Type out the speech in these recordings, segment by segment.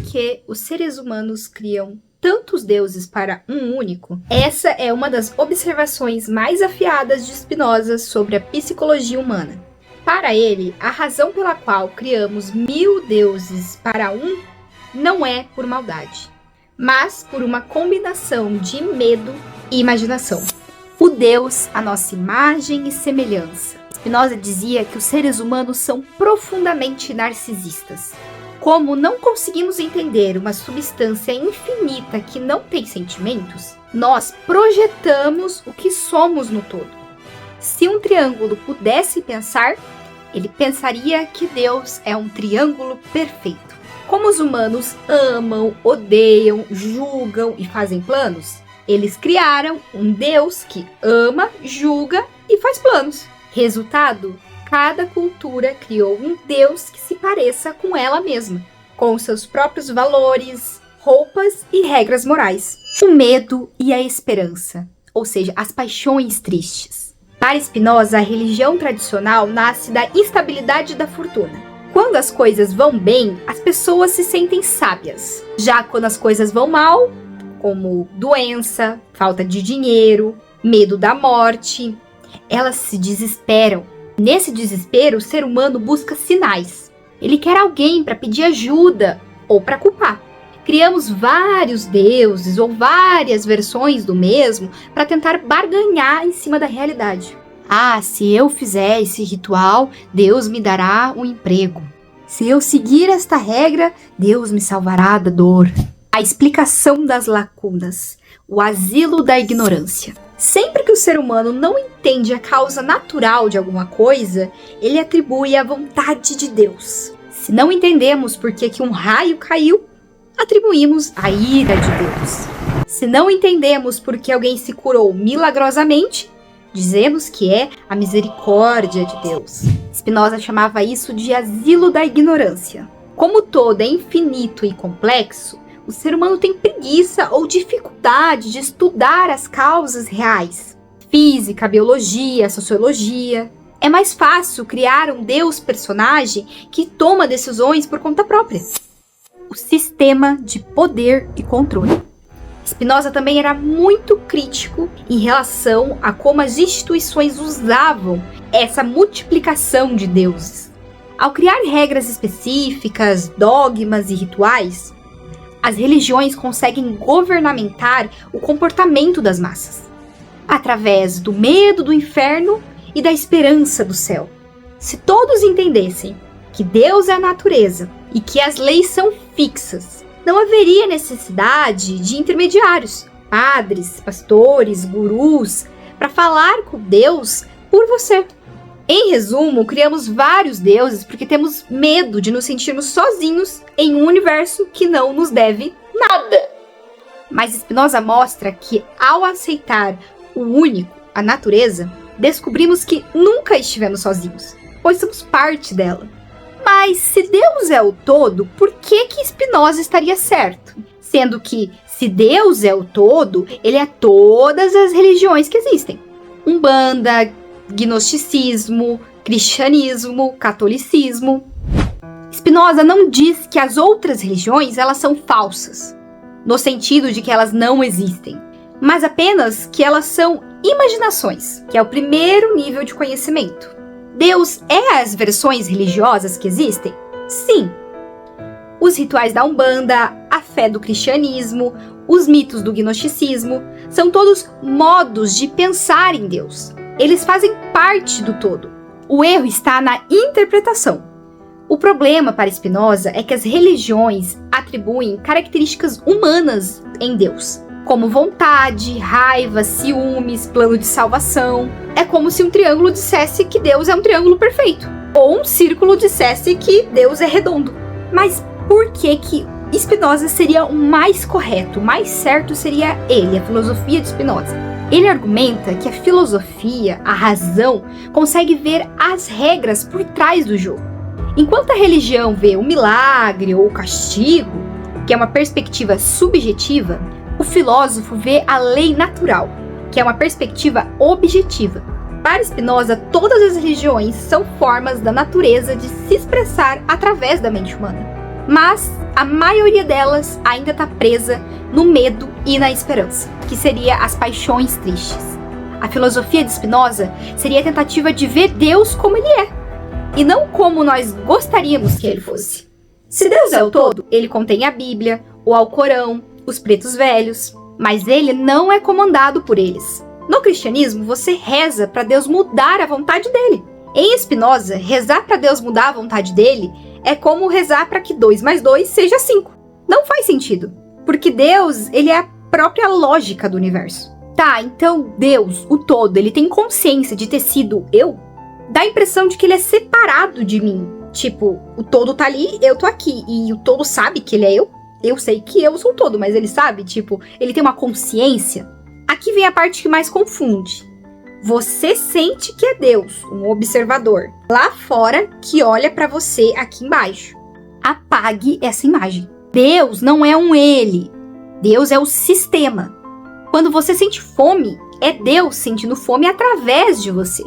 que os seres humanos criam tantos deuses para um único? Essa é uma das observações mais afiadas de Spinoza sobre a psicologia humana. Para ele, a razão pela qual criamos 1000 deuses para um não é por maldade, mas por uma combinação de medo e imaginação. O Deus, a nossa imagem e semelhança. Spinoza dizia que os seres humanos são profundamente narcisistas. Como não conseguimos entender uma substância infinita que não tem sentimentos, nós projetamos o que somos no todo. Se um triângulo pudesse pensar, ele pensaria que Deus é um triângulo perfeito. Como os humanos amam, odeiam, julgam e fazem planos, eles criaram um Deus que ama, julga e faz planos. Resultado, cada cultura criou um Deus que se pareça com ela mesma, com seus próprios valores, roupas e regras morais. O medo e a esperança, ou seja, as paixões tristes. Para Spinoza, a religião tradicional nasce da instabilidade da fortuna. Quando as coisas vão bem, as pessoas se sentem sábias. Já quando as coisas vão mal, como doença, falta de dinheiro, medo da morte, elas se desesperam. Nesse desespero, o ser humano busca sinais. Ele quer alguém para pedir ajuda ou para culpar. Criamos vários deuses ou várias versões do mesmo para tentar barganhar em cima da realidade. Ah, se eu fizer esse ritual, Deus me dará um emprego. Se eu seguir esta regra, Deus me salvará da dor. A explicação das lacunas, o asilo da ignorância. Sempre que o ser humano não entende a causa natural de alguma coisa, ele atribui à vontade de Deus. Se não entendemos por que um raio caiu, atribuímos a ira de Deus. Se não entendemos por que alguém se curou milagrosamente, dizemos que é a misericórdia de Deus. Spinoza chamava isso de asilo da ignorância. Como todo é infinito e complexo, o ser humano tem preguiça ou dificuldade de estudar as causas reais. Física, biologia, sociologia. É mais fácil criar um Deus personagem que toma decisões por conta própria. O sistema de poder e controle. Spinoza também era muito crítico em relação a como as instituições usavam essa multiplicação de deuses. Ao criar regras específicas, dogmas e rituais, as religiões conseguem governamentar o comportamento das massas, através do medo do inferno e da esperança do céu. Se todos entendessem que Deus é a natureza e que as leis são fixas, não haveria necessidade de intermediários, padres, pastores, gurus, para falar com Deus por você. Em resumo, criamos vários deuses porque temos medo de nos sentirmos sozinhos em um universo que não nos deve nada. Mas Spinoza mostra que, ao aceitar o único, a natureza, descobrimos que nunca estivemos sozinhos, pois somos parte dela. Mas se Deus é o todo, por que Spinoza estaria certo? Sendo que, se Deus é o todo, ele é todas as religiões que existem. Umbanda, gnosticismo, cristianismo, catolicismo. Spinoza não diz que as outras religiões elas são falsas, no sentido de que elas não existem, mas apenas que elas são imaginações, que é o primeiro nível de conhecimento. Deus é as versões religiosas que existem? Sim. Os rituais da Umbanda, a fé do cristianismo, os mitos do gnosticismo, são todos modos de pensar em Deus. Eles fazem parte do todo. O erro está na interpretação. O problema para Spinoza é que as religiões atribuem características humanas em Deus, como vontade, raiva, ciúmes, plano de salvação. É como se um triângulo dissesse que Deus é um triângulo perfeito, ou um círculo dissesse que Deus é redondo. Mas por que Spinoza seria o mais correto, o mais certo seria ele, a filosofia de Spinoza? Ele argumenta que a filosofia, a razão, consegue ver as regras por trás do jogo. Enquanto a religião vê o milagre ou o castigo, que é uma perspectiva subjetiva, o filósofo vê a lei natural, que é uma perspectiva objetiva. Para Spinoza, todas as religiões são formas da natureza de se expressar através da mente humana. Mas a maioria delas ainda está presa no medo e na esperança, que seria as paixões tristes. A filosofia de Spinoza seria a tentativa de ver Deus como ele é, e não como nós gostaríamos que ele fosse. Se Deus é o todo, ele contém a Bíblia, o Alcorão, os pretos velhos, mas ele não é comandado por eles. No cristianismo, você reza para Deus mudar a vontade dele. Em Spinoza, rezar para Deus mudar a vontade dele é como rezar para que 2 mais 2 seja 5. Não faz sentido, porque Deus, ele é a própria lógica do universo. Tá, então Deus, o todo, ele tem consciência de ter sido eu? Dá a impressão de que ele é separado de mim. Tipo, o todo tá ali, eu tô aqui, e o todo sabe que ele é eu? Eu sei que eu sou o todo, mas ele sabe? Tipo, ele tem uma consciência? Aqui vem a parte que mais confunde. Você sente que é Deus, um observador, lá fora que olha pra você aqui embaixo. Apague essa imagem. Deus não é um ele. Deus é o sistema. Quando você sente fome, é Deus sentindo fome através de você.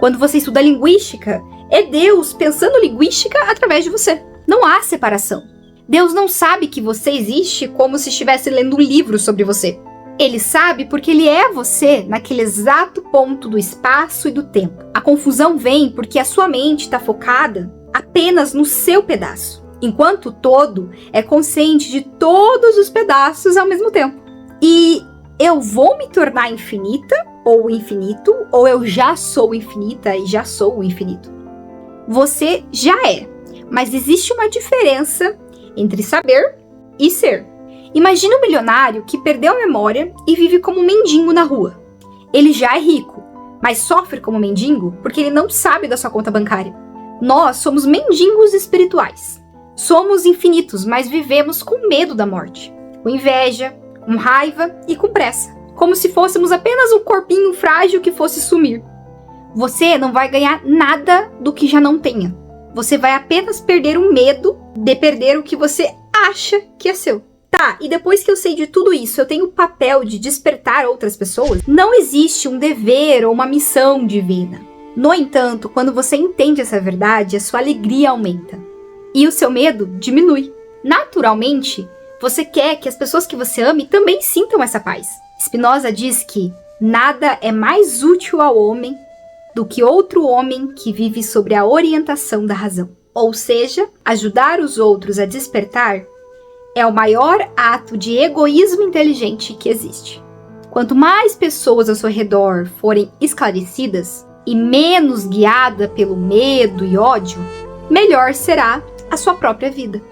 Quando você estuda linguística, é Deus pensando linguística através de você. Não há separação. Deus não sabe que você existe como se estivesse lendo um livro sobre você. Ele sabe porque ele é você naquele exato ponto do espaço e do tempo. A confusão vem porque a sua mente está focada apenas no seu pedaço, enquanto o todo é consciente de todos os pedaços ao mesmo tempo. E eu vou me tornar infinita ou infinito, ou eu já sou infinita e já sou o infinito. Você já é, mas existe uma diferença entre saber e ser. Imagina um milionário que perdeu a memória e vive como um mendigo na rua. Ele já é rico, mas sofre como mendigo porque ele não sabe da sua conta bancária. Nós somos mendigos espirituais. Somos infinitos, mas vivemos com medo da morte, com inveja, com raiva e com pressa, como se fôssemos apenas um corpinho frágil que fosse sumir. Você não vai ganhar nada do que já não tenha. Você vai apenas perder o medo de perder o que você acha que é seu. Tá, e depois que eu sei de tudo isso, eu tenho o papel de despertar outras pessoas? Não existe um dever ou uma missão divina. No entanto, quando você entende essa verdade, a sua alegria aumenta. E o seu medo diminui. Naturalmente, você quer que as pessoas que você ame também sintam essa paz. Spinoza diz que nada é mais útil ao homem do que outro homem que vive sobre a orientação da razão. Ou seja, ajudar os outros a despertar é o maior ato de egoísmo inteligente que existe. Quanto mais pessoas ao seu redor forem esclarecidas e menos guiadas pelo medo e ódio, melhor será a sua própria vida.